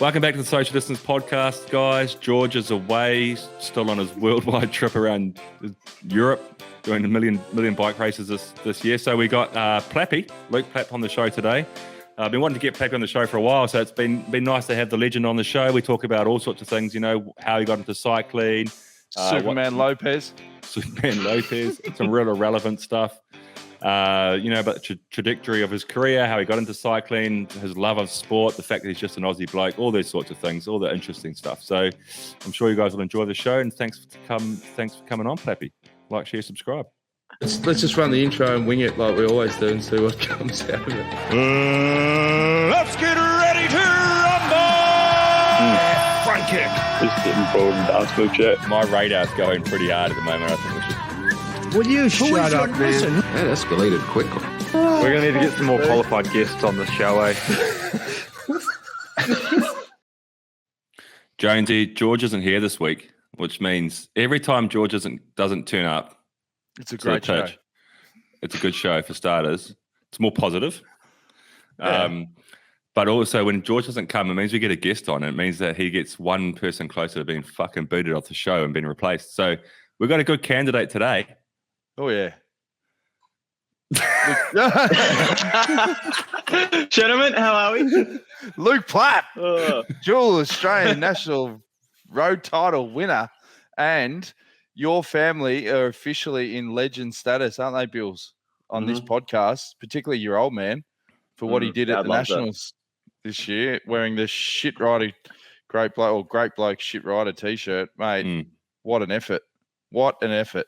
Welcome back to the Social Distance Podcast, guys. George is away, still on his worldwide trip around Europe, doing a million bike races this year. So we got Plappy, Luke Plapp, on the show today. I've been wanting to get Plappy on the show for a while, so it's been nice to have the legend on the show. We talk about all sorts of things, you know, how he got into cycling. Superman Lopez, some real irrelevant stuff. About the trajectory of his career, how he got into cycling, his love of sport, the fact that he's just an Aussie bloke, all those sorts of things, all the interesting stuff. So I'm sure you guys will enjoy the show, and thanks for coming on, Plappy. Like, share, subscribe. Let's just run the intro and wing it like we always do and see what comes out of it. Let's get ready to rumble! Front kick. Just getting bored and dance move chat. My radar's going pretty hard at the moment. I think we should. Will you shut up, man? That escalated quickly. We're going to need to get some more qualified guests on this show, eh? Jonesy, George isn't here this week, which means every time George doesn't turn up, it's a great show. It's a good show for starters. It's more positive. Yeah. But also when George doesn't come, it means we get a guest on. It means that he gets one person closer to being fucking booted off the show and being replaced. So we've got a good candidate today. Oh, yeah. Gentlemen, how are we? Luke Plapp, dual Australian national road title winner, and your family are officially in legend status, aren't they, Bills, on this podcast, particularly your old man, for what he did at the Nationals this year, wearing the shit rider, great bloke shit rider t-shirt. Mate, what an effort. What an effort.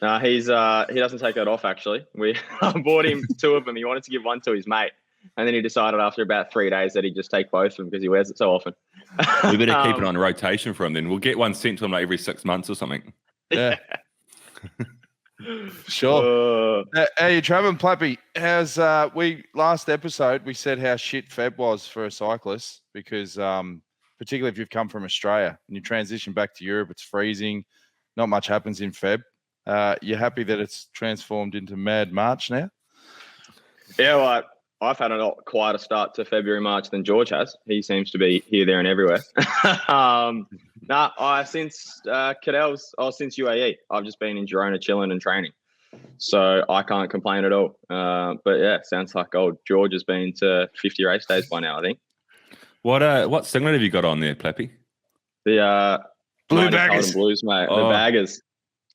No, he doesn't take that off, actually. We bought him two of them. He wanted to give one to his mate. And then he decided after about 3 days that he'd just take both of them because he wears it so often. We better keep it on rotation for him then. We'll get one sent to him like every 6 months or something. Yeah. Sure. How are you traveling, Plappy? How's last episode we said how shit Feb was for a cyclist because particularly if you've come from Australia and you transition back to Europe, it's freezing. Not much happens in Feb. You're happy that it's transformed into Mad March now? Yeah, well, I've had a lot quieter start to February, March than George has. He seems to be here, there and everywhere. Since UAE, I've just been in Girona chilling and training. So I can't complain at all. But yeah, sounds like old George has been to 50 race days by now, I think. What singlet have you got on there, Plappy? The Blue Baggers. Blues, mate. Oh. The Baggers.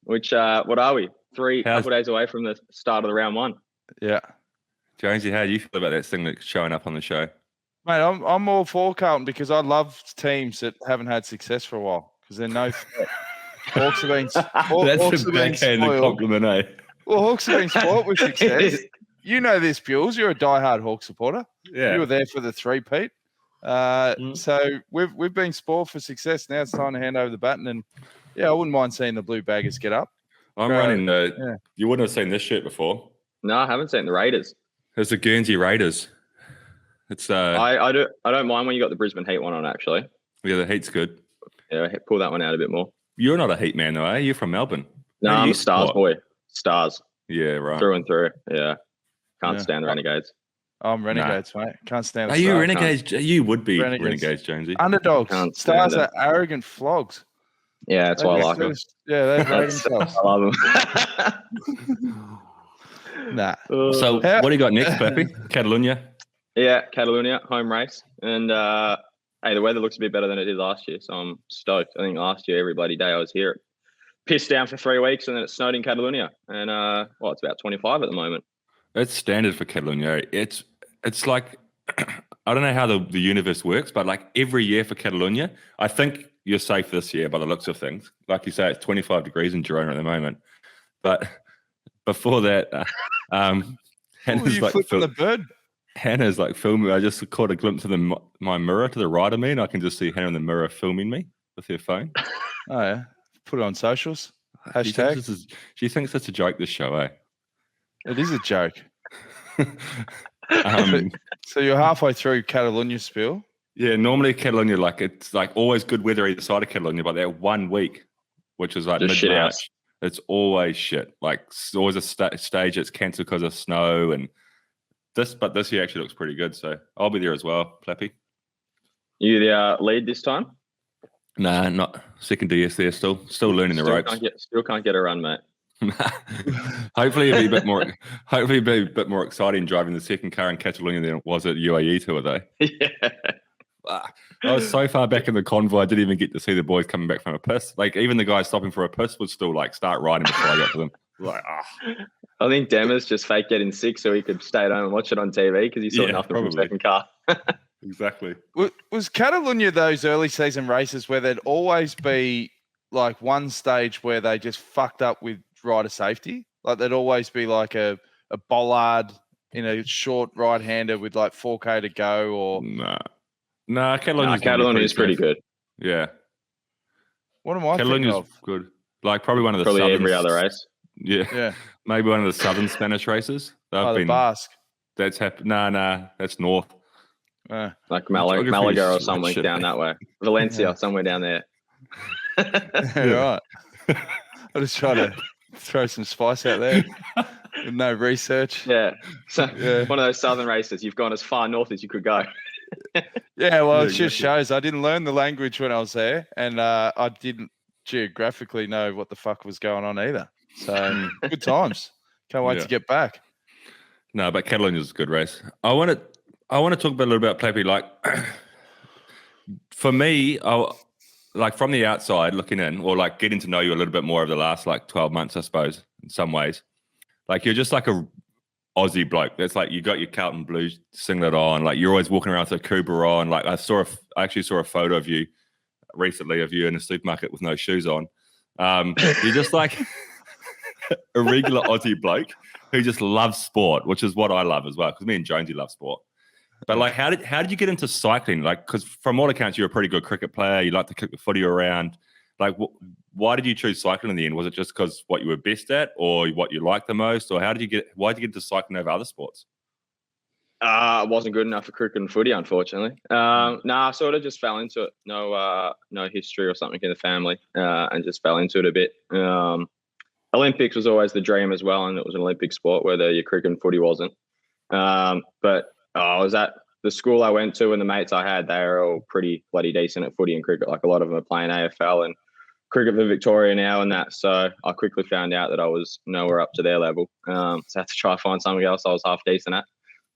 Which, what are we? Couple days away from the start of the round one. Yeah. Jonesy, how do you feel about that singlet showing up on the show? Mate, I'm all for Carlton because I love teams that haven't had success for a while because they're no threat. Hawks have been That's a backhanded compliment, eh? Well, Hawks have been spoiled with success. You know this, Bills. You're a diehard Hawks supporter. Yeah. You were there for the three-peat. So we've been spoiled for success. Now it's time to hand over the baton. And, yeah, I wouldn't mind seeing the Blue Baggers get up. I'm running the – You wouldn't have seen this shirt before. No, I haven't seen the Raiders. It's the Guernsey Raiders. It's I don't mind when you got the Brisbane Heat one on, actually. Yeah, the Heat's good. Yeah, pull that one out a bit more. You're not a Heat man, though, eh? You're from Melbourne. No, I'm a Stars boy. Stars. Yeah, right. Through and through. Yeah. Can't stand the Renegades. I'm Renegades, mate. Can't stand the Are you Renegades? You would be Renegades, Jonesy. Underdogs. Stars are arrogant flogs. Yeah, that's why I like them. Yeah, they rate themselves. I love them. Nah. So what do you got next, Plappy? Catalunya? Yeah, Catalunya, home race. And, hey, the weather looks a bit better than it did last year, so I'm stoked. I think last year, every bloody day I was here, it pissed down for 3 weeks, and then it snowed in Catalunya. And, it's about 25 at the moment. It's standard for Catalunya. It's like, I don't know how the universe works, but like every year for Catalunya, I think you're safe this year by the looks of things. Like you say, it's 25 degrees in Girona at the moment. But before that, Hannah's like flipping the bird. Hannah's like filming. I just caught a glimpse of my mirror to the right of me, and I can just see Hannah in the mirror filming me with her phone. Oh, yeah. Put it on socials. Hashtag. She thinks it's a joke, this show, eh? It is a joke. So you're halfway through Catalunya spiel. Yeah, normally Catalunya, it's always good weather either side of Catalunya, but that 1 week, which is like mid-March, it's always shit. Like it's always a stage that's cancelled because of snow, and this year actually looks pretty good. So I'll be there as well, Plappy. You the lead this time? Nah, not second DS there. Still learning the ropes. Still can't get a run, mate. Hopefully it'll be a bit more. Hopefully it'll be a bit more exciting driving the second car in Catalonia than it was at UAE Tour though. Yeah. I was so far back in the convoy, I didn't even get to see the boys coming back from a piss. Like even the guys stopping for a piss would still like start riding before I got to them. Like, I think Demers just fake getting sick so he could stay at home and watch it on TV because he saw nothing from second car. Exactly. Was Catalonia those early season races where there'd always be like one stage where they just fucked up with rider safety? Like there'd always be like a bollard in a short right-hander with like 4K to go or... Nah, Catalonia is pretty good. Yeah. What am I thinking of? Good. Like probably one of the probably every other race. Yeah. Maybe one of the southern Spanish races. The Basque. That's happened. Nah, that's north. Like Malaga or somewhere down that way. Valencia, somewhere down there. Right. I just try to throw some spice out there with no research. Yeah. So one of those southern races, you've gone as far north as you could go. Yeah, well, it just shows I didn't learn the language when I was there, and I didn't geographically know what the fuck was going on either. So good times. Can't wait to get back. No, but Catalonia is a good race. I want to talk a little bit about Plappy. Like, for me, like from the outside looking in, or like getting to know you a little bit more over the last like 12 months, I suppose, in some ways. Like you're just like a Aussie bloke. That's like you got your Carlton Blues singlet on. Like you're always walking around with a Cooper on. Like I actually saw a photo of you recently of you in a supermarket with no shoes on. You're just like a regular Aussie bloke who just loves sport, which is what I love as well. Because me and Jonesy love sport. But like, how did you get into cycling? Like, because from all accounts, you're a pretty good cricket player. You like to kick the footy around. Like, why did you choose cycling in the end? Was it just because what you were best at, or what you liked the most, or why did you get into cycling over other sports? I wasn't good enough for cricket and footy, unfortunately. I sort of just fell into it. No history or something in the family, and just fell into it a bit. Olympics was always the dream as well, and it was an Olympic sport, whether your cricket and footy wasn't. But I was at the school I went to, and the mates I had, they were all pretty bloody decent at footy and cricket. Like a lot of them are playing AFL and cricket for Victoria now and that. So I quickly found out that I was nowhere up to their level. So I had to try to find something else I was half decent at.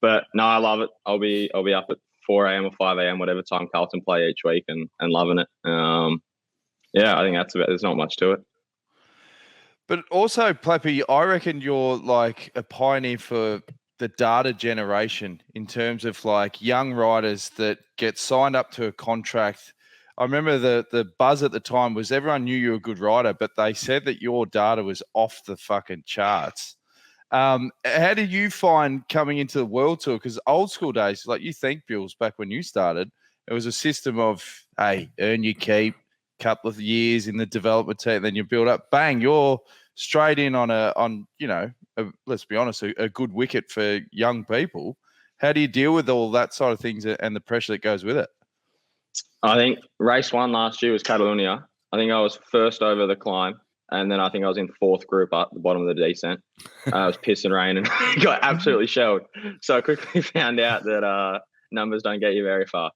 But no, I love it. I'll be up at 4 a.m. or 5 a.m., whatever time Carlton play each week, and loving it. I think that's about. There's not much to it. But also, Plappy, I reckon you're like a pioneer for the data generation in terms of like young riders that get signed up to a contract. I remember the buzz at the time was everyone knew you were a good rider, but they said that your data was off the fucking charts. How did you find coming into the World Tour? Because old school days, like you think, Bills, back when you started, it was a system of, hey, earn your keep, couple of years in the development team, then you build up, bang, you're straight in on let's be honest, a good wicket for young people. How do you deal with all that side of things and the pressure that goes with it? I think race 1 last year was Catalonia. I think I was first over the climb, and then I think I was in 4th group up the bottom of the descent. I was piss and rain and got absolutely shelled. So I quickly found out that numbers don't get you very far.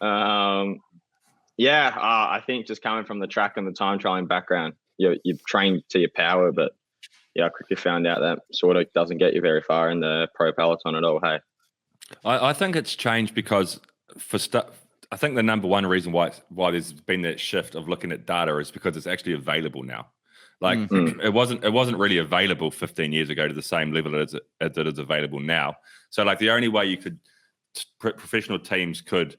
I think just coming from the track and the time trialing background, you've trained to your power, but I quickly found out that sort of doesn't get you very far in the pro peloton at all. Hey, I think it's changed because I think the number one reason why there's been that shift of looking at data is because it's actually available now. Like it wasn't really available 15 years ago to the same level as it is available now. So like the only way you could professional teams could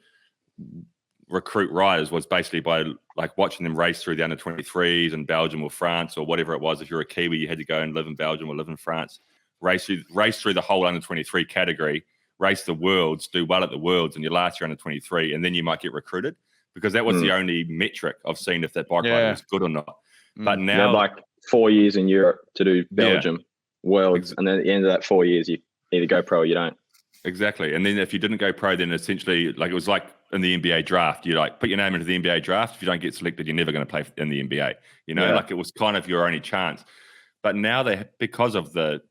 recruit riders was basically by like watching them race through the under 23s in Belgium or France or whatever it was. If you're a Kiwi, you had to go and live in Belgium or live in France, race through the whole under 23 category, race the Worlds, do well at the Worlds, and you last year under 23, and then you might get recruited, because that was the only metric of seeing if that bike rider was good or not. But now, you had like 4 years in Europe to do Belgium, Worlds, and then at the end of that 4 years, you either go pro or you don't. Exactly. And then if you didn't go pro, then essentially, like it was like in the NBA draft, you like put your name into the NBA draft. If you don't get selected, you're never going to play in the NBA. Like it was kind of your only chance. But now because of the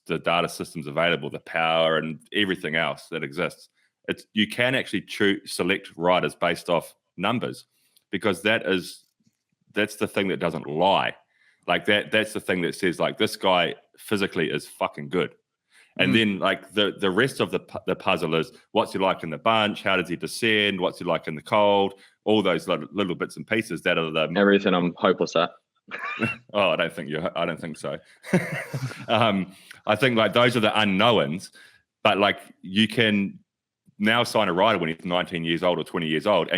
data systems available, the power and everything else that exists, you can actually select riders based off numbers, because that's the thing that doesn't lie. Like that's the thing that says like this guy physically is fucking good. And then like the rest of the puzzle is what's he like in the bunch? How does he descend? What's he like in the cold? All those little bits and pieces that are everything I'm hopeless at. Oh, I don't think so. I think like those are the unknowns, but like you can now sign a rider when he's 19 years old or 20 years old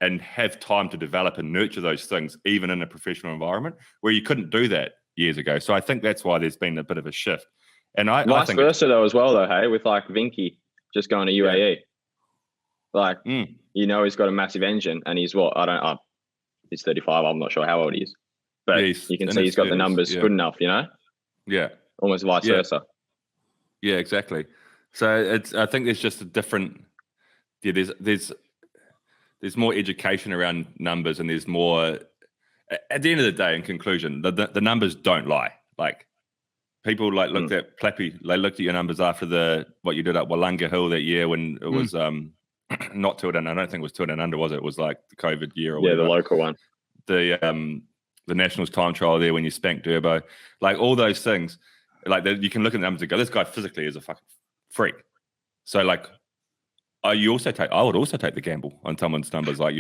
and have time to develop and nurture those things, even in a professional environment where you couldn't do that years ago. So I think that's why there's been a bit of a shift. And I think versa though as well though, hey, with like Vinky just going to UAE. Like he's got a massive engine and he's he's 35, I'm not sure how old he is. But you can see he's got the numbers good enough, Yeah. Almost vice versa. Yeah, exactly. So I think there's just a different there's more education around numbers, and there's more at the end of the day, in conclusion, the numbers don't lie. Like people like looked at Plappy, they looked at your numbers after what you did at Wollonga Hill that year when it was not 2 and I don't think it was 2 and under, was it? It was like the COVID year or whatever. The local one. The Nationals time trial there when you spanked Durbo, like all those things, like you can look at the numbers and go, this guy physically is a fucking freak. So like, I would also take the gamble on someone's numbers like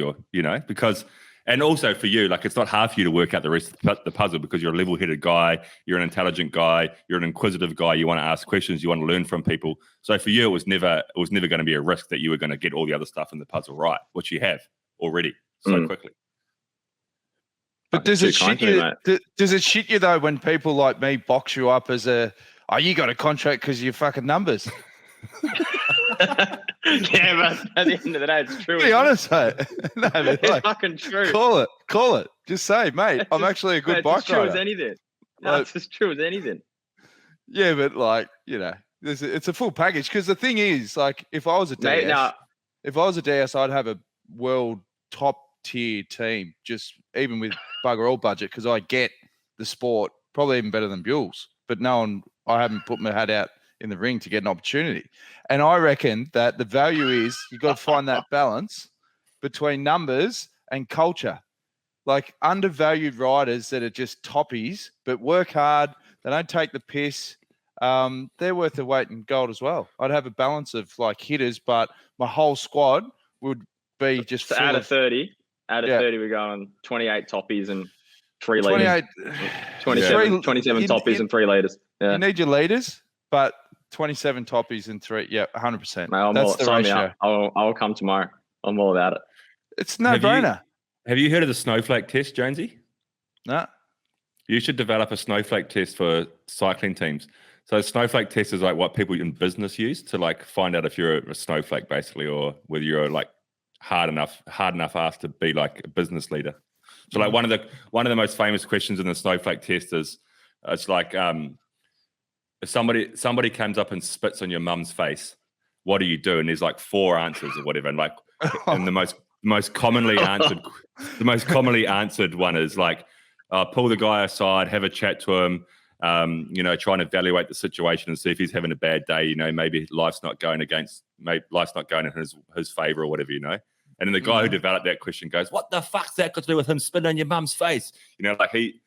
because, and also for you, like it's not hard for you to work out the rest of the puzzle because you're a level-headed guy, you're an intelligent guy, you're an inquisitive guy, you want to ask questions, you want to learn from people. So for you, it was never going to be a risk that you were going to get all the other stuff in the puzzle right, which you have already so quickly. But does it shit you? Does it shit you though when people like me box you up as you got a contract because of your fucking numbers? Yeah, but at the end of the day, it's true. Be honest, mate. No, but it's fucking true. Call it. Just say, mate, I'm actually a good bike rider. It's as true as anything. No, it's as true as anything. Yeah, but like it's a full package. Because the thing is, like, if I was a DS, I'd have a world top tier team, just even with bugger all budget, because I get the sport probably even better than Buell's. But I haven't put my hat out in the ring to get an opportunity. And I reckon that the value is you've got to find that balance between numbers and culture. Like undervalued riders that are just toppies, but work hard, they don't take the piss. They're worth their weight in gold as well. I'd have a balance of like hitters, but my whole squad would be just so out of 30. Out of 30, we're going 28 toppies and 3 leaders. 27 toppies and 3 leaders. Yeah. You need your leaders, but 27 toppies and 3. Yeah, 100%. Mate, that's the ratio. I'll come tomorrow. I'm all about it. It's no-brainer. Have you heard of the snowflake test, Jonesy? No. You should develop a snowflake test for cycling teams. So a snowflake test is like what people in business use to like find out if you're a snowflake, basically, or whether you're like hard enough ass to be like a business leader. So like one of the most famous questions in the snowflake test is it's like if somebody comes up and spits on your mum's face, what do you do? And there's like 4 answers or whatever. And like and the most commonly answered one is like pull the guy aside, have a chat to him, try and evaluate the situation and see if he's having a bad day, maybe life's not going in his favor or whatever, And then the guy who developed that question goes, what the fuck's that got to do with him spitting on your mum's face? Like he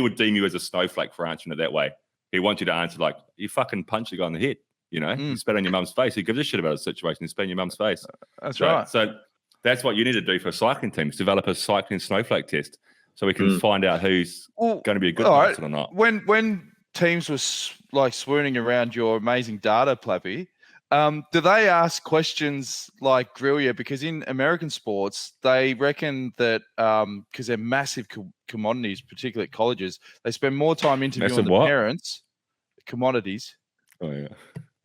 would deem you as a snowflake for answering it that way. He wants you to answer like, you fucking punched the guy in the head, You spit on your mum's face. He gives a shit about the situation. You spit on your mum's face. That's right. So that's what you need to do for cycling teams, develop a cycling snowflake test so we can find out who's going to be a good person or not. When teams were like swooning around your amazing data, Plappy, do they ask questions like grill you? Because in American sports, they reckon that because they're massive commodities, particularly at colleges, they spend more time interviewing the parents. Commodities. Oh, yeah.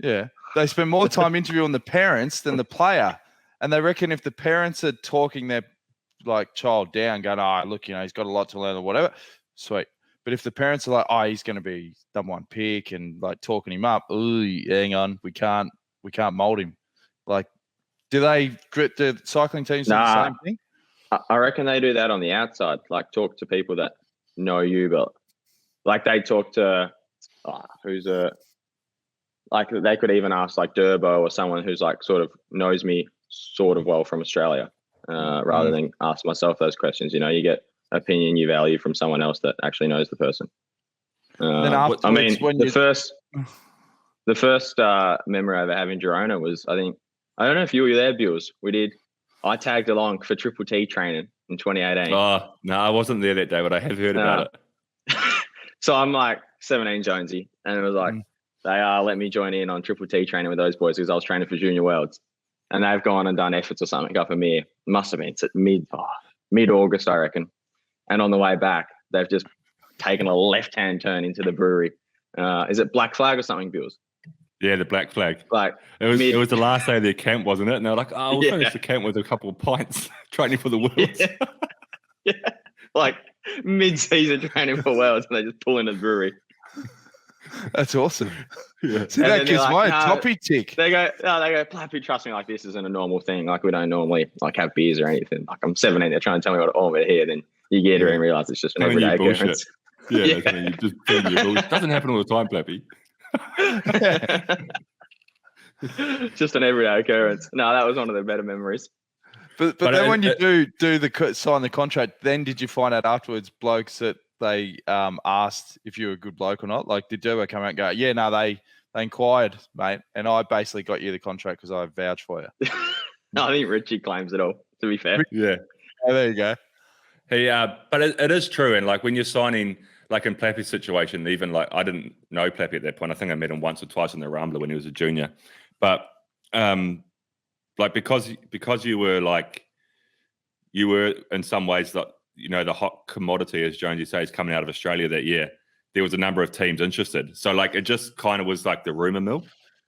Yeah. They spend more time interviewing the parents than the player. And they reckon if the parents are talking their like child down, going, look, he's got a lot to learn or whatever, sweet. But if the parents are like, he's going to be number 1 pick and like talking him up, hang on, we can't mold him. Like, do the cycling teams do the same thing? I reckon they do that on the outside, like talk to people that know you, but like they talk to who's like they could even ask like Durbo or someone who's like sort of knows me sort of well from Australia, rather than ask myself those questions. You know, you get opinion you value from someone else that actually knows the person. Then afterwards, the first memory I ever have in Girona was, I don't know if you were there, Bills. I tagged along for Triple T training in 2018. Oh, no, I wasn't there that day, but I have heard about it. So I'm like 17 Jonesy, and it was like, they let me join in on Triple T training with those boys because I was training for Junior Worlds. And they've gone and done efforts or something up in me. Must have been mid-August, I reckon. And on the way back, they've just taken a left-hand turn into the brewery. Is it Black Flag or something, Bills? Yeah, the Black Flag. Like it was the last day of their camp, wasn't it? And they're like, oh, we'll finish the camp with a couple of pints, training for the Worlds. Yeah. Like mid-season training for Worlds, and they just pull into the brewery. That's awesome. Yeah. See, that gives my toppy tick. They go, Plappy, trust me, like this isn't a normal thing. Like we don't normally like have beers or anything. Like I'm 17, they're trying to tell me what I want me to hear. Then you get here and realize it's just an everyday occurrence. Yeah, you just it doesn't happen all the time, Plappy. Just an everyday occurrence. No, that was one of the better memories. But then when you do sign the contract, then did you find out afterwards, blokes, that they asked if you were a good bloke or not? Like, did Durbo come out and go, yeah, no, they inquired, mate, and I basically got you the contract because I vouched for you? No, I think Richie claims it all, to be fair. Yeah. Oh, there you go. But it is true. And like when you're signing, like in Plappy's situation, even like I didn't know Plappy at that point. I think I met him once or twice in the Rambler when he was a junior. But like because you were in some ways like, you know, the hot commodity, as Jonesy says, coming out of Australia that year, there was a number of teams interested. So like it just kind of was like the rumour mill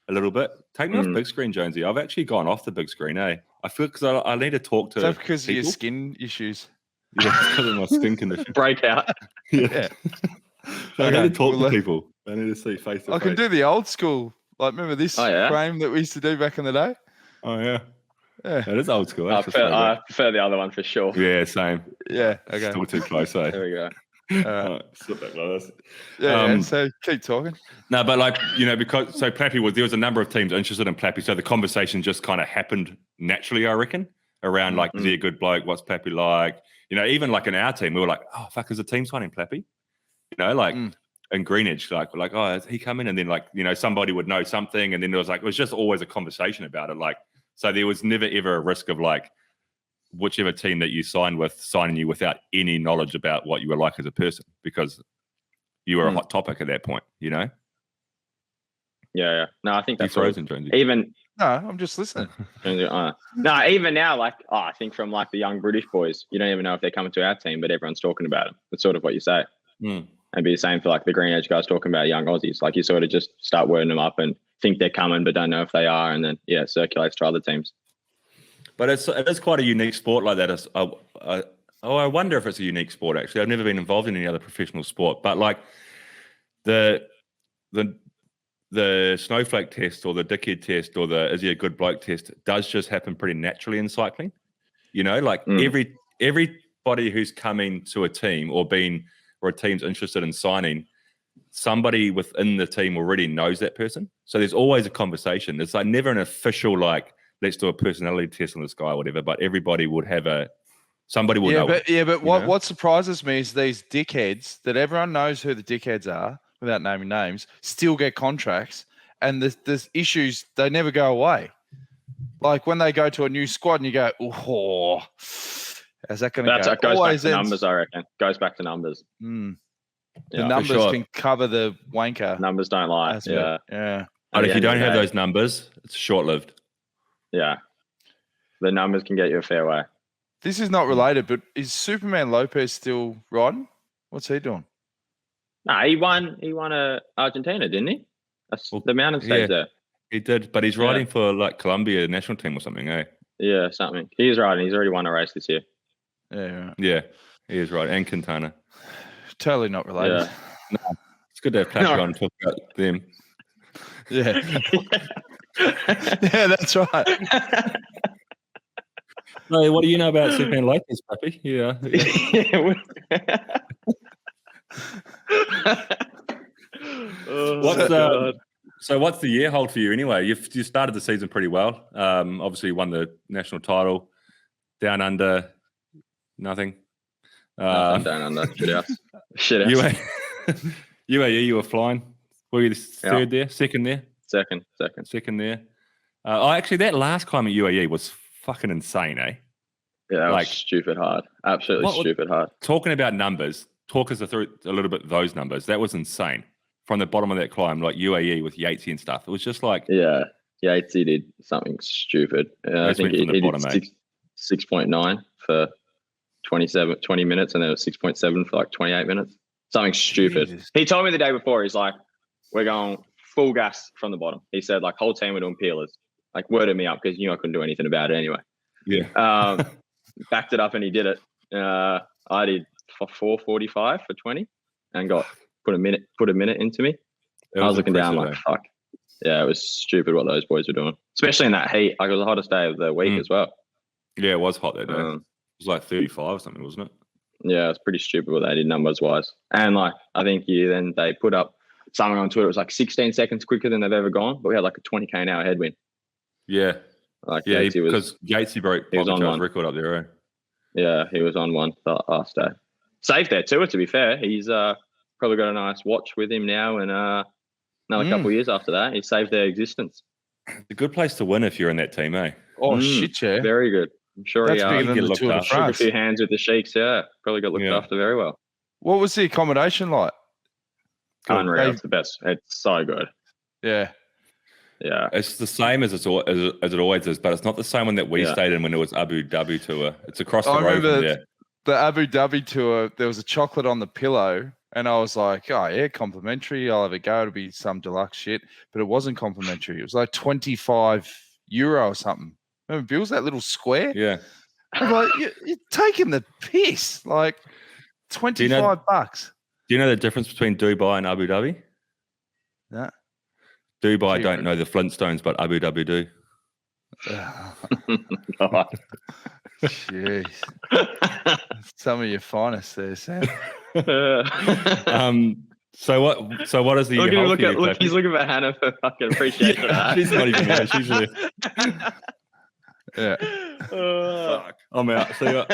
a little bit. Take me off big screen, Jonesy. I've actually gone off the big screen, I feel because I need to talk to Is that because people. of your skin issues? Yeah, because of my skin condition. Breakout. Yeah. So I need to talk to people. I need to see face to face. I can do the old school. Like, remember this frame that we used to do back in the day? Oh, yeah. Yeah. That is old school. I prefer the other one for sure. Yeah, same. Yeah. Okay. Still too close, eh? There we go. Slip back like this. Yeah, so keep talking. No, but like, you know, so Plappy there was a number of teams interested in Plappy. So the conversation just kind of happened naturally, I reckon, around like, is he a good bloke? What's Plappy like? You know, even like in our team, we were like, oh, fuck, is the team signing Plappy? You know, like in Greenwich, like, we're like, oh, is he coming? And then like, you know, somebody would know something. And then there was like, it was just always a conversation about it. Like, so there was never ever a risk of like, whichever team that you signed with signing you without any knowledge about what you were like as a person, because you were a hot topic at that point, you know? Yeah. No, I think that's frozen, Jonesy. Even no, I'm just listening. No, even now, like, I think from like the young British boys, you don't even know if they're coming to our team, but everyone's talking about them. That's sort of what you say. And be the same for like the Green Edge guys talking about young Aussies. Like you sort of just start wording them up and think they're coming, but don't know if they are. And then, it circulates to other teams. But it is quite a unique sport like that. I wonder if it's a unique sport, actually. I've never been involved in any other professional sport. But like the snowflake test or the dickhead test or the is he a good bloke test does just happen pretty naturally in cycling. You know, like everybody who's coming to a team or a team's interested in signing, somebody within the team already knows that person. So there's always a conversation. It's like never an official like, let's do a personality test on this guy or whatever, but everybody would have somebody will know. But what surprises me is these dickheads that everyone knows who the dickheads are without naming names still get contracts, and there's issues, they never go away. Like when they go to a new squad and you go, oh, how's that going to go? That goes back to numbers, I reckon. Goes back to numbers. The numbers can cover the wanker. Numbers don't lie. Yeah. But if you don't have those numbers, it's short-lived. Yeah. The numbers can get you a fair way. This is not related, but is Superman Lopez still riding? What's he doing? No, he won Argentina, didn't he? The mountain stage there. He did, but he's riding for like Colombia national team or something, eh? Yeah, something. He is riding. He's already won a race this year. Yeah, right. Yeah, he is riding. And Quintana. Totally not related. Yeah. No, it's good to have Plappy on and talk about them. Yeah. Yeah, that's right. Hey, what do you know about Superman Lopez, Plappy? Yeah. So what's the year hold for you anyway? You started the season pretty well. Obviously, you won the national title. Down under, nothing. Nothing down under. Shit out. UAE, you were flying. Were you third there? Second there? Second. Second there. Actually, that last climb at UAE was fucking insane, eh? Yeah, that was stupid hard. Absolutely stupid hard. Talking about numbers, talk us through a little bit those numbers. That was insane. From the bottom of that climb, like UAE with Yatesy and stuff. It was just like... Yeah, Yatesy did something stupid. I think he did 6.9 for 20 minutes, and then it was 6.7 for like 28 minutes. Something stupid. Jesus. He told me the day before, he's like, we're going full gas from the bottom. He said, like, whole team were doing peelers. Like, worded me up because you know I couldn't do anything about it anyway. Yeah. Backed it up and he did it. I did 4:45 for 20 and put a minute into me. I was looking down like, fuck. Yeah, it was stupid what those boys were doing, especially in that heat. Like, it was the hottest day of the week as well. Yeah, it was hot that day. It was like 35 or something, wasn't it? Yeah, it's pretty stupid what they did numbers wise. And like, I think then they put up something on Twitter. It was like 16 seconds quicker than they've ever gone, but we had like a 20k an hour headwind. Yeah. Like, yeah, because Yatesy broke Pogacar's record up there, right? Yeah, he was on one the last day. Safe there too, to be fair. He's probably got a nice watch with him now, and another couple of years after that, he saved their existence. It's a good place to win if you're in that team, eh? Oh, shit, yeah. Very good. I'm sure that's bigger than the Tour de France. Shook a few hands with the Sheiks, yeah. Probably got looked after very well. What was the accommodation like? Unreal. It's the best. It's so good. Yeah. Yeah. It's the same as it always is, but it's not the same one that we stayed in when it was Abu Dhabi tour. It's across the road from there. The Abu Dhabi tour, there was a chocolate on the pillow, and I was like, oh, yeah, complimentary. I'll have a go. It'll be some deluxe shit. But it wasn't complimentary. It was like €25 or something. Remember, Bill's that little square? Yeah. I'm like, you're taking the piss. Like, $25. Do you know the difference between Dubai and Abu Dhabi? No. Dubai don't know the Flintstones, but Abu Dhabi do. Jeez. Some of your finest there, Sam. So what is the he's looking for Hannah for fucking appreciation. She's not even there. She's there. Yeah. Fuck. I'm out. See ya.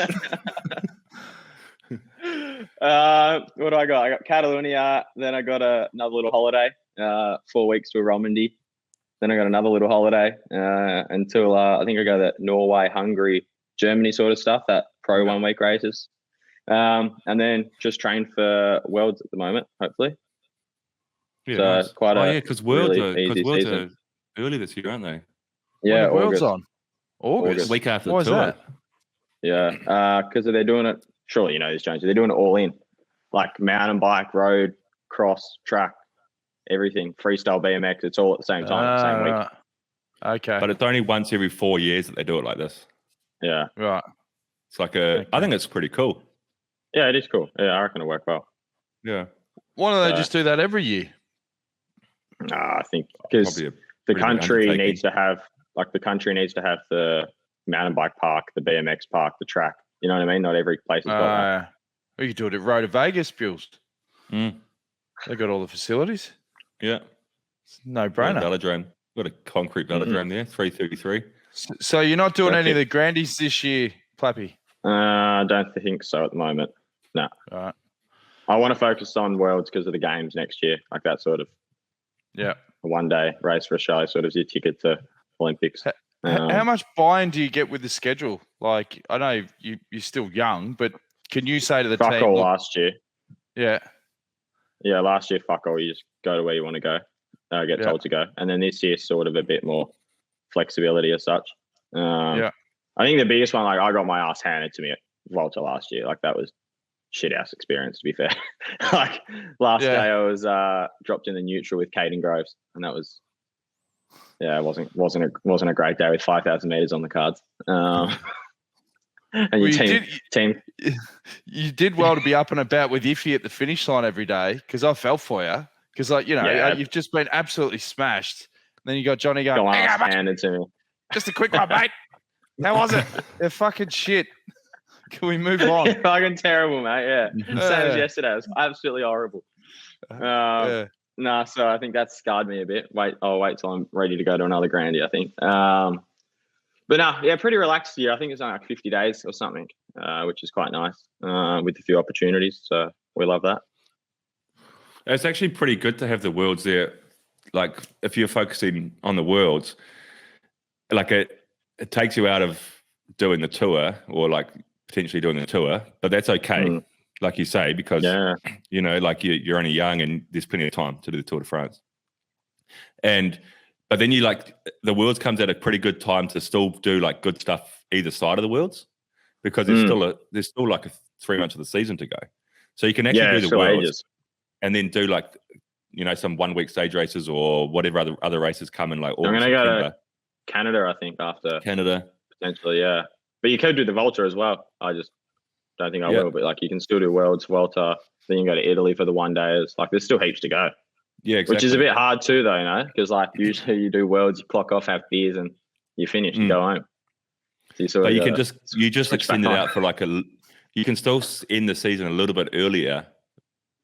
What do I got? I got Catalonia. Then I got another little holiday. 4 weeks to Romandy. Then I got another little holiday until I think I go to Norway, Hungary, Germany sort of stuff. That pro 1 week races, and then just train for Worlds at the moment. Hopefully. Yeah, so nice. quite because Worlds are season. Early this year, aren't they? Yeah, Worlds on August. Week after the tour. That? Yeah, because they're doing it. Surely you know this, Jones. They're doing it all in, like mountain bike, road, cross, track, everything, freestyle, BMX. It's all at the same time, same week. Okay, but it's only once every 4 years that they do it like this. Yeah, right. It's like I think it's pretty cool. Yeah, it is cool. Yeah, I reckon it'll work well. Yeah. Why don't they just do that every year? I think because the country needs to have the mountain bike park, the BMX park, the track. You know what I mean? Not every place has got that. We could do it at Road to Vegas, Bills. They got all the facilities. Yeah. It's no brainer. Velodrome. Got a concrete velodrome there, 333. So you're not doing any of the Grandies this year, Plappy? I don't think so at the moment. No. All right. I want to focus on Worlds because of the games next year, like that sort of. Yeah. A 1 day race for Australia sort of your ticket to Olympics. How much buy-in do you get with the schedule? Like, I know you're still young, but can you say to the team? Fuck all last year. Yeah. Yeah, last year, fuck all. You just go to where you want to go, get told to go. And then this year, sort of a bit more flexibility as such. I think the biggest one, like I got my ass handed to me at Volta last year. Like that was shit ass experience, to be fair. Like last day I was dropped in the neutral with Caden Groves, and that was it wasn't a great day with 5,000 meters on the cards. And your team. You did well to be up and about with Iffy at the finish line every day, because I felt for you. Because you've just been absolutely smashed. And then you got Johnny going, handed to me. Just a quick one, mate. How was it? They're fucking shit. Can we move on? Fucking terrible, mate. Yeah. Same as yesterday. It was absolutely horrible. No, so I think that scarred me a bit. I'll wait till I'm ready to go to another grandy, I think. But no, yeah, pretty relaxed year. I think it's only like 50 days or something, which is quite nice with a few opportunities. So we love that. It's actually pretty good to have the Worlds there. Like if you're focusing on the Worlds, like it takes you out of doing the tour or like potentially doing the tour, but that's okay. Like you say, because, you know, like you're only young and there's plenty of time to do the Tour de France. But then you like the Worlds comes at a pretty good time to still do like good stuff either side of the Worlds because there's still like 3 months of the season to go. So you can actually do the Worlds and then do like, you know, some 1 week stage races or whatever other races come in like August. I'm going to go to Canada, I think, after. Canada. Potentially, yeah. But you could do the Volta as well. I just don't think I will, but like you can still do Worlds, Volta, then you go to Italy for the 1 days. Like there's still heaps to go. Yeah, exactly. Which is a bit hard too, though, you know, because like usually you do Worlds, you clock off, have beers, and you finish, you go home. So but you just extend it out for like you can still end the season a little bit earlier,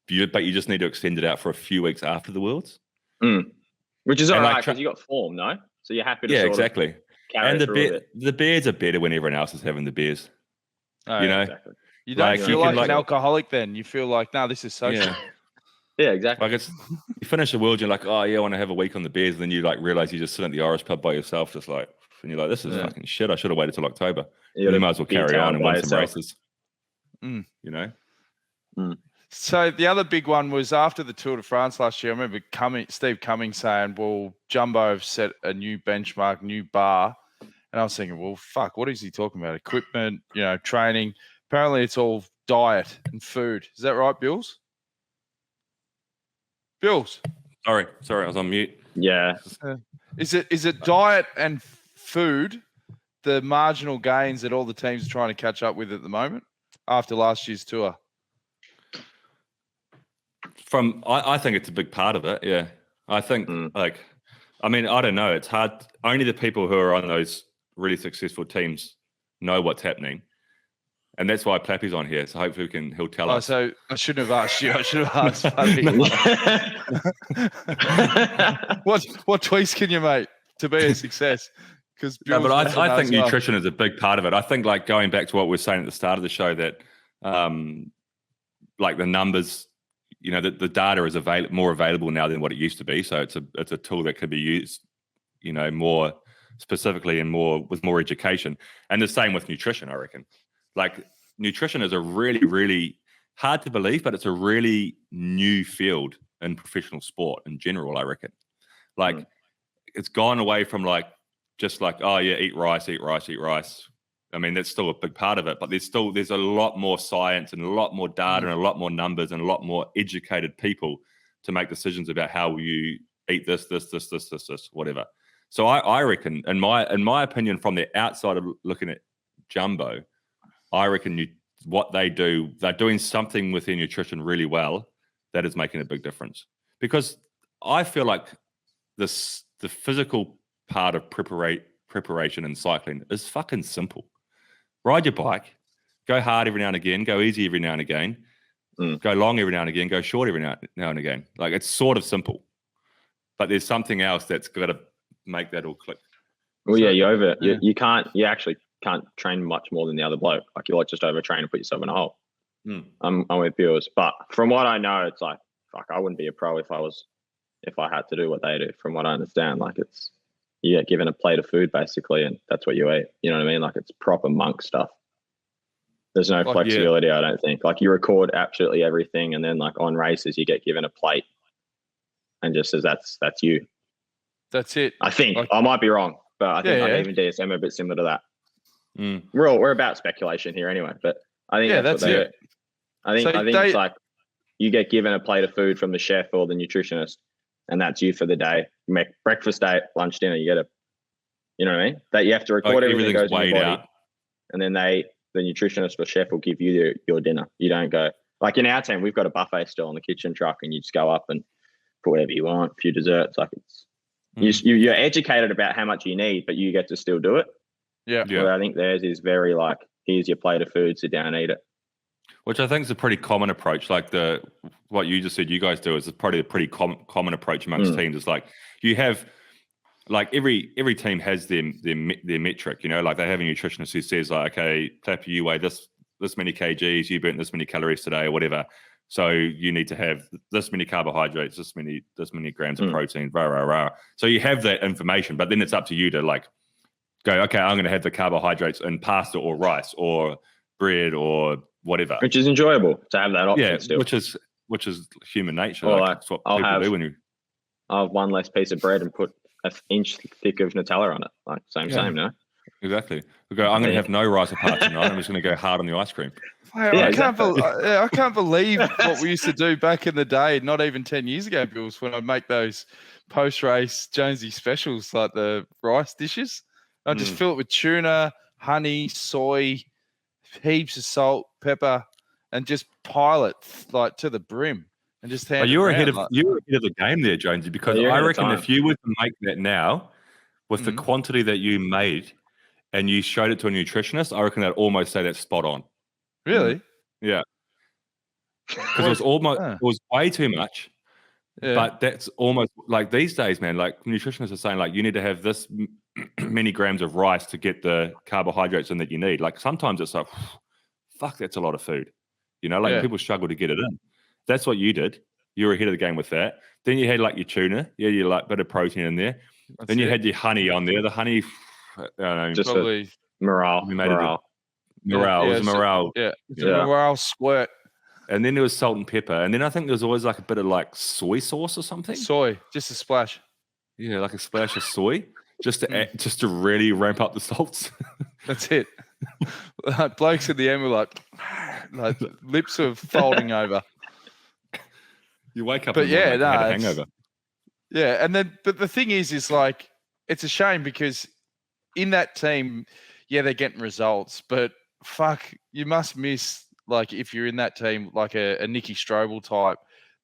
but you just need to extend it out for a few weeks after the Worlds. Which is all right because you got form, no? So you're happy to exactly. And the beers are better when everyone else is having the beers. Oh, you know, exactly. You don't feel like an alcoholic then. You feel like, no, this is social. Yeah, exactly. Like you finish the World, you're like, oh yeah, I want to have a week on the beers, and then you like realize you just sit at the Irish pub by yourself, just like, and you're like, this is fucking shit. I should have waited till October. You might as well carry on and win some races. You know. So the other big one was after the Tour de France last year. I remember Steve Cummings saying, well, Jumbo have set a new benchmark, new bar. And I was thinking, well, fuck, what is he talking about? Equipment, you know, training. Apparently it's all diet and food. Is that right, Bills? Bills? Sorry, I was on mute. Yeah. Is it diet and food, the marginal gains that all the teams are trying to catch up with at the moment after last year's tour? I think it's a big part of it, yeah. I think, I don't know. It's hard. Only the people who are on those really successful teams know what's happening. And that's why Plappy's on here. So hopefully he'll tell us. So I shouldn't have asked you. I should have asked Plappy. What tweaks can you make to be a success? But I think nutrition is a big part of it. I think like going back to what we were saying at the start of the show that like the numbers, you know, the data is more available now than what it used to be. So it's a tool that could be used, you know, more specifically and with more education. And the same with nutrition, I reckon. Like nutrition is a really, really hard to believe, but it's a really new field in professional sport in general, I reckon. Like it's gone away from like just like, oh yeah, eat rice. I mean, that's still a big part of it, but there's a lot more science and a lot more data and a lot more numbers and a lot more educated people to make decisions about how you eat this, whatever. So I reckon, in my opinion, from the outside of looking at Jumbo, I reckon what they do, they're doing something with their nutrition really well that is making a big difference. Because I feel like the physical part of preparation in cycling is fucking simple. Ride your bike, go hard every now and again, go easy every now and again, go long every now and again, go short every now and again. Like it's sort of simple, but there's something else that's got to make that all click. Well, you're over it. Yeah. You actually can't train much more than the other bloke. Like you like just overtrain and put yourself in a hole. I'm with viewers, but from what I know, it's like, fuck, I wouldn't be a pro if I had to do what they do. From what I understand, like you get given a plate of food basically, and that's what you eat. You know what I mean? Like it's proper monk stuff. There's no flexibility, I don't think. Like you record absolutely everything, and then like on races, you get given a plate, and just says that's you. That's it. I think I might be wrong, but I think even DSM are a bit similar to that. We're about speculation here anyway, but I think that's what they do. I think it's like you get given a plate of food from the chef or the nutritionist, and that's you for the day. You make breakfast, lunch, dinner. You get you know what I mean? That you have to record everything that goes in your body, out. And then the nutritionist or chef will give you your dinner. You don't go like in our team. We've got a buffet still on the kitchen truck, and you just go up and put whatever you want, a few desserts. Like it's you're educated about how much you need, but you get to still do it. Yeah. Where I think theirs is very like, here's your plate of food, sit down and eat it. Which I think is a pretty common approach. Like what you just said, you guys do is probably a pretty common approach amongst teams. It's like you have, like every team has their metric. Like they have a nutritionist who says like, okay, Plappy, you weigh this many kgs, you burnt this many calories today, or whatever. So you need to have this many carbohydrates, this many grams of protein, rah rah rah. So you have that information, but then it's up to you to like go, okay, I'm going to have the carbohydrates in pasta or rice or bread or whatever, which is enjoyable to have that option. Yeah, still. which is human nature. Or that's what people do when you. I'll have one less piece of bread and put an inch thick of Nutella on it. Like same, no? Exactly. We go, I'm going to have no rice apart tonight. I'm just going to go hard on the ice cream. I can't believe what we used to do back in the day, not even 10 years ago, Bills, when I'd make those post-race Jonesy specials, like the rice dishes. I'd just fill it with tuna, honey, soy, heaps of salt, pepper, and just pile it like to the brim and just hand you were it ahead around, of you were ahead of the game there, Jonesy, because I reckon if you were to make that now with the quantity that you made and you showed it to a nutritionist, I reckon they'd almost say that's spot on. Really? Yeah. Because it was way too much. Yeah. But that's almost like these days, man, like nutritionists are saying like you need to have this many grams of rice to get the carbohydrates in that you need. Like sometimes it's like, fuck, that's a lot of food. People struggle to get it in. That's what you did. You were ahead of the game with that. Then you had like your tuna. Yeah, you like a bit of protein in there. Then you had your honey on there. The honey, I don't know, just probably morale. Morale. It was morale. It's a morale squirt. And then there was salt and pepper. And then I think there was always like a bit of like soy sauce or something. Soy, just a splash. Yeah, like a splash of soy, just to really ramp up the salts. That's it. Blokes in the end were like lips are folding over. You wake up and had a hangover. Yeah, and then but the thing is like it's a shame because in that team, they're getting results, but fuck, you must miss like if you're in that team, like a Nicky Strobel type,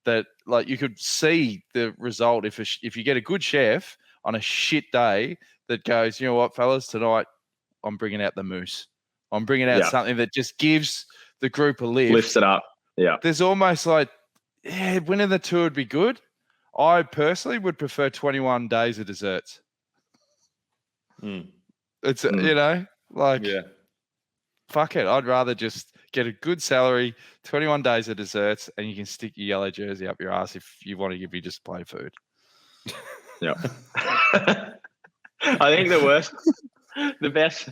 that like you could see the result if you get a good chef on a shit day that goes, you know what, fellas, tonight I'm bringing out the moose. I'm bringing out something that just gives the group a lift. Lifts it up. Yeah. There's almost like, winning the tour would be good. I personally would prefer 21 days of desserts. It's, fuck it. I'd rather just get a good salary, 21 days of desserts, and you can stick your yellow jersey up your ass if you want to give me just plain food. Yeah. I think the best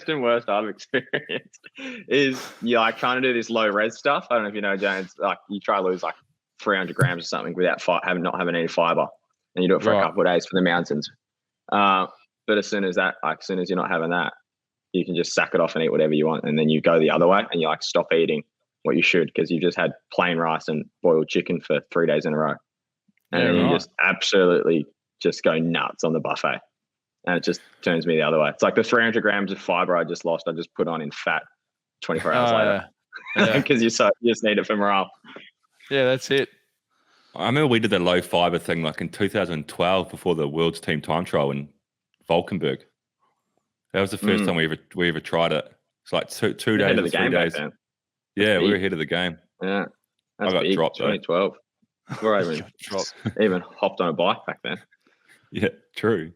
and worst I've experienced is like trying to do this low res stuff. I don't know if you know, James, like you try to lose like 300 grams or something without not having any fiber, and you do it for a couple of days for the mountains. But as soon as you're not having that, you can just sack it off and eat whatever you want, and then you go the other way and you like stop eating what you should because you just had plain rice and boiled chicken for 3 days in a row, and you just absolutely just go nuts on the buffet. And it just turns me the other way. It's like the 300 grams of fiber I just lost, I just put on in fat 24 hours later. Because you just need it for morale. Yeah, that's it. I remember we did the low fiber thing like in 2012 before the world's team time trial in Valkenburg. That was the first time we ever tried it. It's like two days or 3 days. Yeah, we were ahead of the game. Yeah. I got dropped 2012. Before I even hopped on a bike back then. Yeah, true.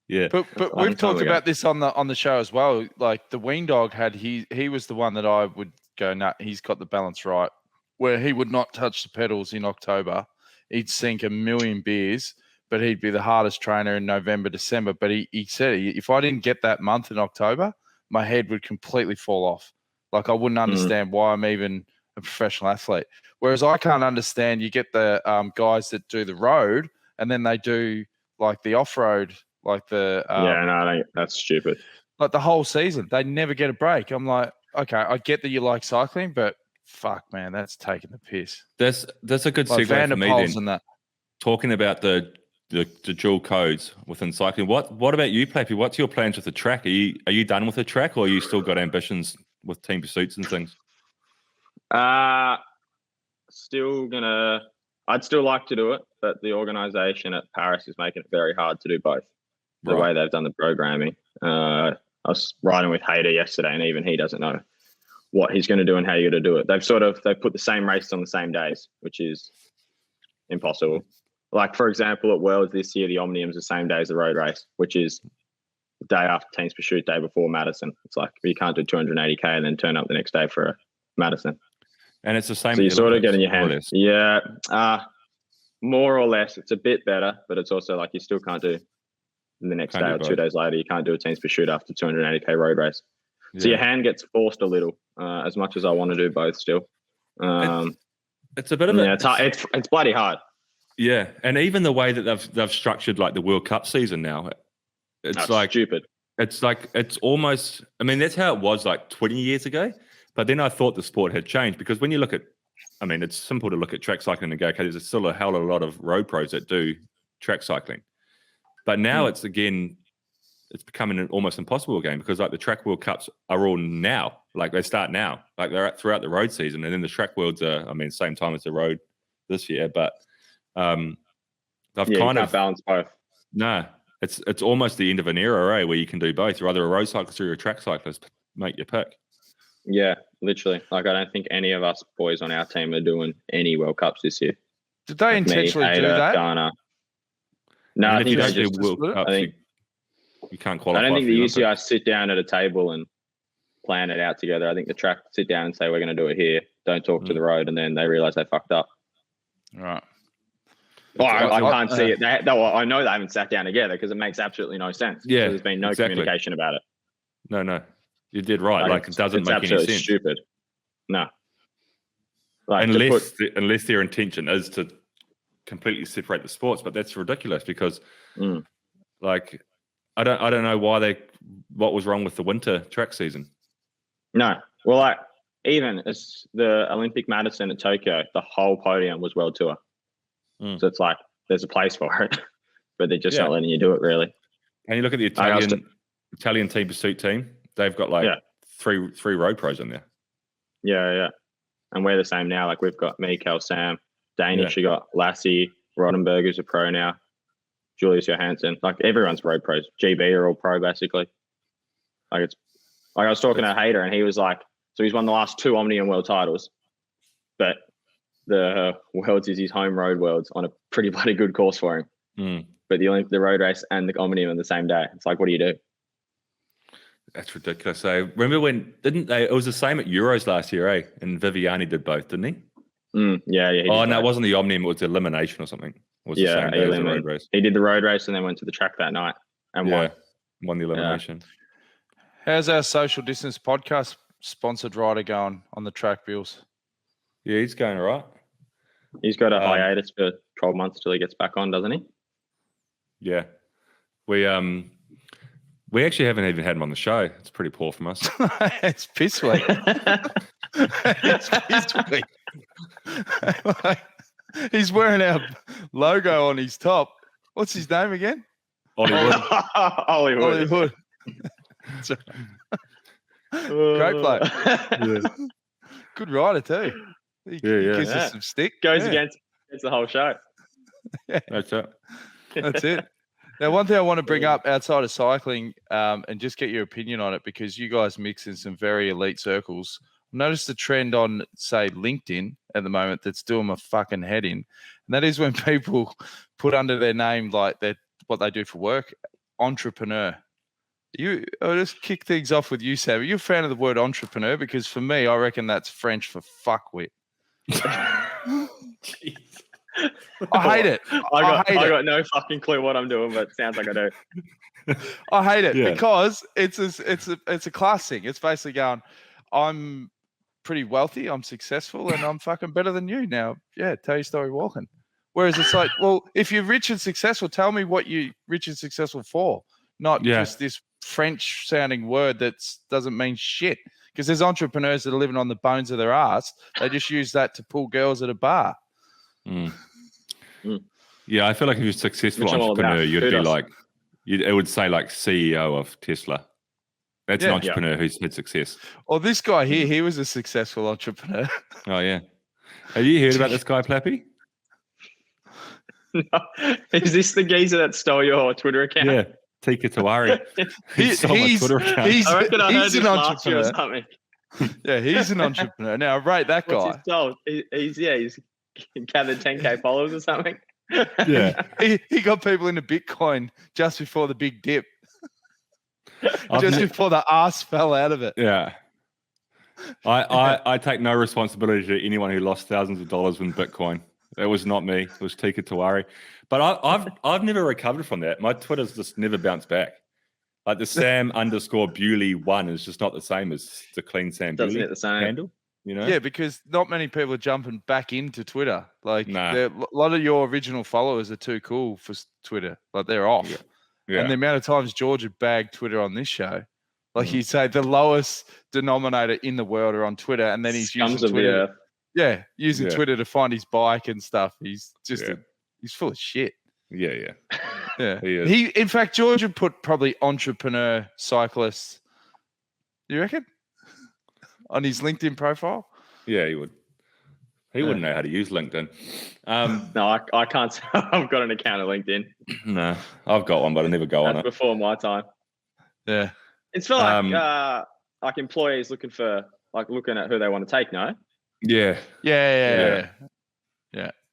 Yeah, but we've talked about this on the show as well. Like the Ween Dog he was the one that I would go, nah, he's got the balance right, where he would not touch the pedals in October. He'd sink a million beers, but he'd be the hardest trainer in November, December. But he said if I didn't get that month in October, my head would completely fall off. Like I wouldn't understand why I'm even a professional athlete. Whereas I can't understand. You get the guys that do the road, and then they do like the off-road. Like that's stupid. Like the whole season, they never get a break. I'm like, okay, I get that you like cycling, but fuck, man, that's taking the piss. That's a good segue for me then. That. Talking about the dual codes within cycling. What about you, Plappy? What's your plans with the track? Are you done with the track, or are you still got ambitions with team pursuits and things? I'd still like to do it, but the organisation at Paris is making it very hard to do both. The way they've done the programming. I was riding with Hayter yesterday, and even he doesn't know what he's going to do and how you're going to do it. They've put the same races on the same days, which is impossible. Like, for example, at Worlds this year, the Omnium's the same day as the road race, which is the day after Teams Pursuit, day before Madison. It's like you can't do 280K and then turn up the next day for a Madison. And it's the same. So you're sort of getting your hand. Yeah. More or less. It's a bit better, but it's also like you still can't do the next day or 2 days later. You can't do a Teams Pursuit after 280K road race. So your hand gets forced a little, as much as I want to do both still. It's a bit of it's hard. It's bloody hard. Yeah, and even the way that they've structured like the World Cup season now, it's like stupid. It's like it's almost. I mean, that's how it was like 20 years ago. But then I thought the sport had changed because when you look at, I mean, it's simple to look at track cycling and go, okay, there's still a hell of a lot of road pros that do track cycling. But now it's becoming an almost impossible game because like the track World Cups are all now, like they start now, like they're throughout the road season. And then the track worlds are, I mean, same time as the road this year, but they've kind of balanced both. No, it's almost the end of an era, where you can do both. You're either a road cyclist or you're a track cyclist. Make your pick. Yeah, literally. Like I don't think any of us boys on our team are doing any World Cups this year. Did they intentionally do that? Ghana. No, I think they just World Cups, you can't qualify. I don't think the UCI sit down at a table and plan it out together. I think the track sit down and say we're going to do it here. Don't talk to the road, and then they realize they fucked up. Right. Well, I can't see it. I know they haven't sat down together because it makes absolutely no sense. Yeah, there's been no communication about it. No, you did right. Like it doesn't make any sense. Stupid. No. Like unless their intention is to completely separate the sports, but that's ridiculous because, like, I don't know what was wrong with the winter track season. No, well, like even it's the Olympic Madison at Tokyo, the whole podium was World Tour. So it's like there's a place for it, but they're just not letting you do it really. And you look at the Italian Team Pursuit team; they've got like three road pros in there. Yeah, and we're the same now. Like we've got me, Cal, Sam, Danish. You got Lassie, Roddenberg, who's a pro now. Julius Johansson. Like everyone's road pros. GB are all pro basically. Like it's like I was talking to Hayter, and he was like, so he's won the last 2 Omnium World titles, but the Worlds is his home road Worlds on a pretty bloody good course for him. But the road race and the Omnium on the same day. It's like, what do you do? That's ridiculous. So remember when didn't they? It was the same at Euros last year, And Viviani did both, didn't he? Yeah. Oh no, it wasn't the Omnium. It was the elimination or something. It was the same day as the road race. He did the road race and then went to the track that night and won the elimination. How's our social distance podcast sponsored rider going on the track, Bills? Yeah, he's going all right. He's got a hiatus for 12 months till he gets back on, doesn't he? Yeah. We actually haven't even had him on the show. It's pretty poor from us. It's piss week. It's piss week. He's wearing our logo on his top. What's his name again? Hollywood. Great bloke. Good rider too. He gives us some stick. Goes against the whole show. That's it. That's it. Now, one thing I want to bring up outside of cycling and just get your opinion on it, because you guys mix in some very elite circles. I've noticed a trend on, say, LinkedIn at the moment that's doing my fucking head in. And that is when people put under their name, like what they do for work, entrepreneur. I'll just kick things off with you, Sam. Are you a fan of the word entrepreneur? Because for me, I reckon that's French for fuckwit. Jeez. I hate it. I got no fucking clue what I'm doing, but it sounds like I do. I hate it because it's a class thing. It's basically going, I'm pretty wealthy, I'm successful, and I'm fucking better than you now. Yeah, tell your story walking. Whereas it's like, well, if you're rich and successful, tell me what you're rich and successful for, not just this French sounding word that doesn't mean shit. Because there's entrepreneurs that are living on the bones of their ass. They just use that to pull girls at a bar. Yeah, I feel like if you're a successful entrepreneur, you'd be like, it would say like CEO of Tesla. That's an entrepreneur who's had success. Or this guy here, he was a successful entrepreneur. Oh, yeah. Have you heard about this guy, Plappy? No. Is this the geezer that stole your Twitter account? Yeah, Tika Tawari. He stole my Twitter account. I reckon I heard this last year or something. Yeah, he's an entrepreneur. Now, rate that What's guy. his goal? He's gathered 10K followers or something. Yeah. He got people into Bitcoin just before the big dip, just ne- before the ass fell out of it. Yeah. I take no responsibility to anyone who lost thousands of dollars in Bitcoin. It was not me. It was Tika Tawari. But I've never recovered from that. My Twitter's just never bounced back. Like the Sam_Bewley1 is just not the same as the clean Sam Doesn't Bewley get the same. handle. You know? Yeah, because not many people are jumping back into Twitter. Like Nah. a lot of your original followers are too cool for Twitter. Like they're off. Yeah. And the amount of times George had bagged Twitter on this show, like he'd say the lowest denominator in the world are on Twitter, and then he's Scums using of the Twitter. earth. Yeah, using Yeah. Twitter to find his bike and stuff. He's just Yeah. he's full of shit. Yeah. Yeah. He is. He in fact George would put probably entrepreneur cyclist. You reckon? On his LinkedIn profile? Yeah, he would. He wouldn't know how to use LinkedIn. No, I can't say I've got an account on LinkedIn. No, I've got one, but I never go on That's it. before my time. Yeah. It's for like employees looking at who they want to take, no? Yeah. Yeah.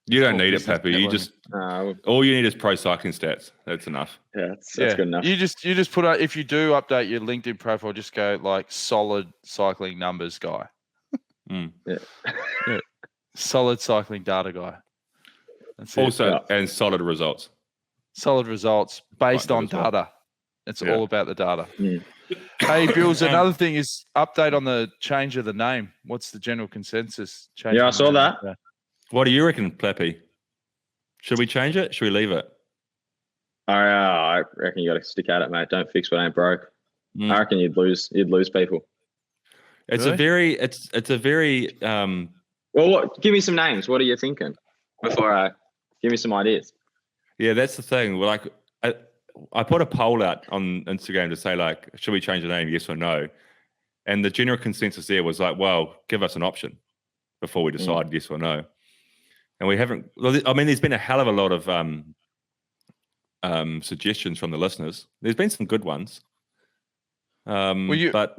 You don't Cool need it, business Plappy. You networking. just all you need is pro cycling stats. That's enough. Yeah, that's good enough. You just put out, if you do update your LinkedIn profile, just go like solid cycling numbers guy. Mm. Yeah. Solid cycling data guy. That's it. Also, and solid results. Solid results based Right, on as well. data. It's Yeah. all about the data. Mm. Hey, Bills, another thing is update on the change of the name. What's the general consensus? Change Yeah, of I the saw name? that. Yeah. What do you reckon, Plappy? Should we change it? Should we leave it? I reckon you got to stick at it, mate. Don't fix what ain't broke. Mm. I reckon you'd lose people. It's Really? a very Well, give me some names. What are you thinking? Before I give me some ideas. yeah, that's the thing. Well, like I put a poll out on Instagram to say like, should we change the name? Yes or no? And the general consensus there was like, well, give us an option before we decide yes or no. And we haven't. Well, I mean, there's been a hell of a lot of suggestions from the listeners. There's been some good ones. But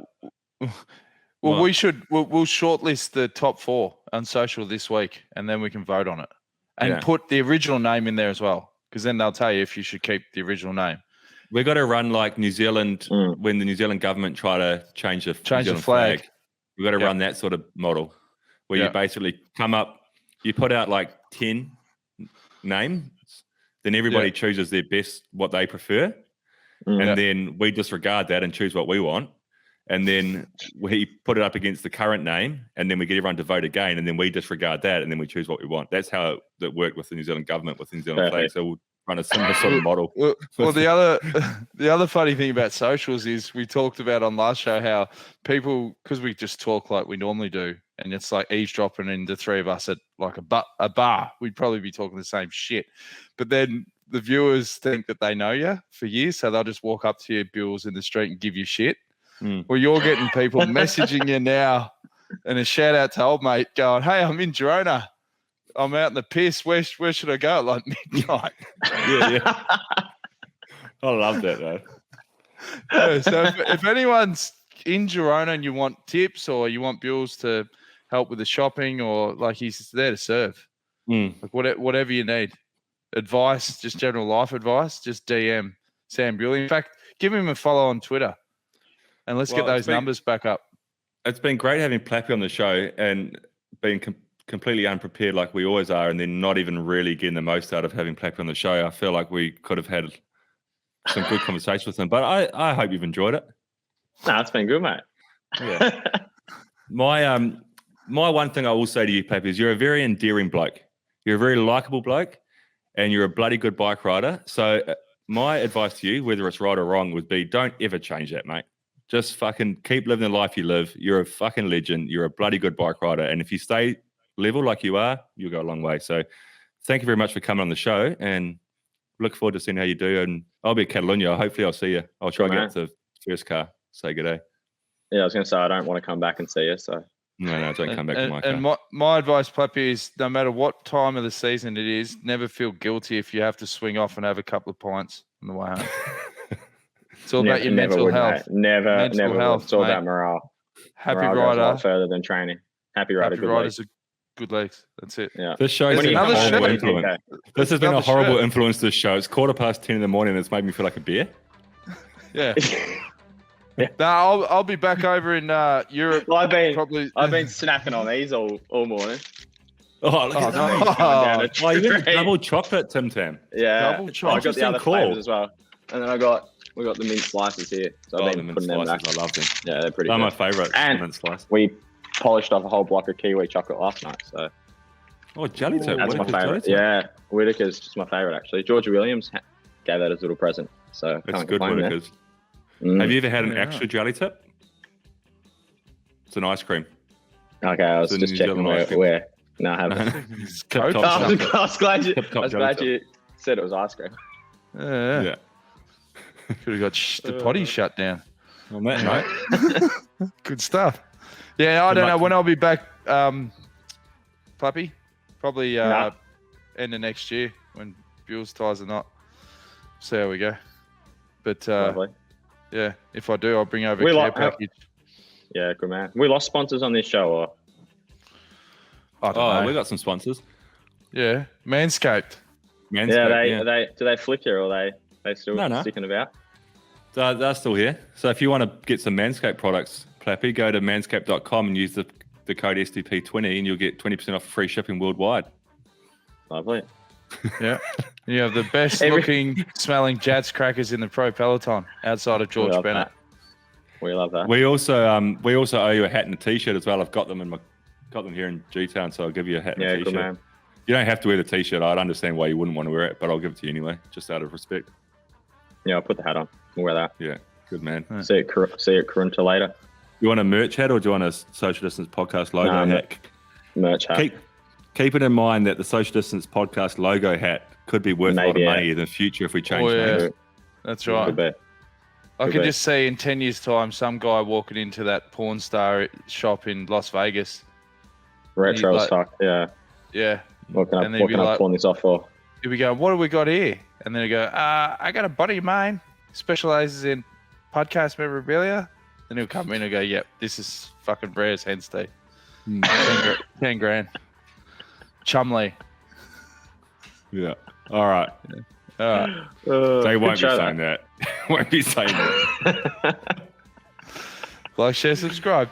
Well, What? we'll shortlist the top 4 on social this week, and then we can vote on it, and Yeah. put the original name in there as well, because then they'll tell you if you should keep the original name. we've got to run like New Zealand when the New Zealand government try to change the New Zealand flag. We've got to Yeah. run that sort of model where Yeah. you basically come up, you put out like 10 names, then everybody chooses their best, what they prefer. And then we disregard that and choose what we want. And then we put it up against the current name, and then we get everyone to vote again, and then we disregard that, and then we choose what we want. That's how it worked with the New Zealand government, with the New Zealand flag. So we'll run a similar sort of model. Well, the other funny thing about socials is we talked about on last show how people, because we just talk like we normally do, and it's like eavesdropping in the three of us at like a bar, we'd probably be talking the same shit. But then the viewers think that they know you for years, so they'll just walk up to you, Bills, in the street and give you shit. Well, you're getting people messaging you now, and a shout out to old mate going, "Hey, I'm in Girona. I'm out in the piss. Where should I go at like midnight?" Yeah. I love that, though. Yeah, so if anyone's in Girona and you want tips, or you want Bills to help with the shopping, or like he's there to serve, like whatever you need, advice, just general life advice, just DM Sam Bewley. In fact, give him a follow on Twitter. And let's get those numbers back up. It's been great having Plappy on the show and being completely unprepared like we always are, and then not even really getting the most out of having Plappy on the show. I feel like we could have had some good conversation with him, but I hope you've enjoyed it. No, it's been good, mate. Yeah. My one thing I will say to you, Plappy, is you're a very endearing bloke. You're a very likable bloke, and you're a bloody good bike rider. So my advice to you, whether it's right or wrong, would be don't ever change that, mate. Just fucking keep living the life you live. You're a fucking legend. You're a bloody good bike rider. And if you stay level like you are, you'll go a long way. So thank you very much for coming on the show, and look forward to seeing how you do. And I'll be at Catalunya. Hopefully I'll see you. I'll try and get up to the first car. Say good day. Yeah, I was going to say, I don't want to come back and see you. So No, don't come back to my car. And my advice, Plappy, is no matter what time of the season it is, never feel guilty if you have to swing off and have a couple of pints on the way home. It's all about your mental health. Never Mental will. health, It's all mate. about morale. Happy Morale goes a rider. lot further than training. Happy rider, Happy good riders legs. are good legs. That's it. Yeah. This show's There's been a another horrible shirt. influence. This has been a Another horrible shirt. influence. This show. It's 10:15 in the morning. And it's made me feel like a beer. Yeah. No, I'll be back over in Europe. Well, I've been Probably. snacking on these all morning. Oh, look Oh, at no. that. Down a Oh, you went tree. double chocolate, Tim Tam. Yeah. Double I chocolate. got the other Interesting call. flavors as well. And then we got the mint slices here. So Oh, I've the been mint putting them slices. back. I love them. Yeah, they're pretty They're my good. favourite. And- mint slice. We polished off a whole block of kiwi chocolate last night. So Oh, jelly tip. that's my Whittaker's jelly favourite. tip. Yeah. Whittaker's just my favourite, actually. George Williams gave that as a little present. So It's can't good, complain there. Whittaker's. Mm. Have you ever had an Yeah. extra jelly tip? It's an ice cream. Okay, I was It's a just New checking Zealand ice cream. where. No, I haven't. Tip top Oh, chocolate. I was glad you. Tip-top I was jelly glad tip. you said it was ice cream. Yeah. Yeah. Could have got the potty shut down. On that note, Good stuff. Yeah, I Good don't know luck. when I'll be back, Plappy. Probably Nah. end of next year when Buell's ties are not. See how we go. But Lovely. yeah, if I do, I'll bring over We a care like- package. Yeah, good man. We lost sponsors on this show, or I don't oh, know. we got some sponsors. Yeah, Manscaped. Manscaped, do they flip you, or they still No. sticking about? They're still here. So if you want to get some Manscaped products, Plappy, go to manscaped.com and use the code SDP20 and you'll get 20% off free shipping worldwide. Lovely. Yeah. You have the best looking smelling Jats crackers in the pro peloton outside of George We love Bennett. that. We love that. We also owe you a hat and a t-shirt as well. I've got them here in G-Town, so I'll give you a hat and Yeah, a good t-shirt. man. You don't have to wear the t-shirt. I'd understand why you wouldn't want to wear it, but I'll give it to you anyway, just out of respect. Yeah, I'll put the hat on. We'll wear that. Yeah, good man. See it Karunta later. You want a merch hat or do you want a Social Distance Podcast logo No, hat? Merch hat. Keep it in mind that the Social Distance Podcast logo hat could be worth a lot of Maybe, money in the future if we change Oh, yeah. names. That's Could right. be. I Could can be. just see in 10 years' time some guy walking into that porn star shop in Las Vegas. Retro Like- as fuck. Yeah. Yeah. What can And they'd I be like- pawn this off for? Here we go, what do we got here? And then we go, I got a buddy of mine, specializes in podcast memorabilia. Then he'll come in and go, yep, this is fucking rare as hen's teeth. 10 grand. Chumley. Yeah. All right. All right. They won't be show, saying though. that. Won't be saying that. Like, share, subscribe.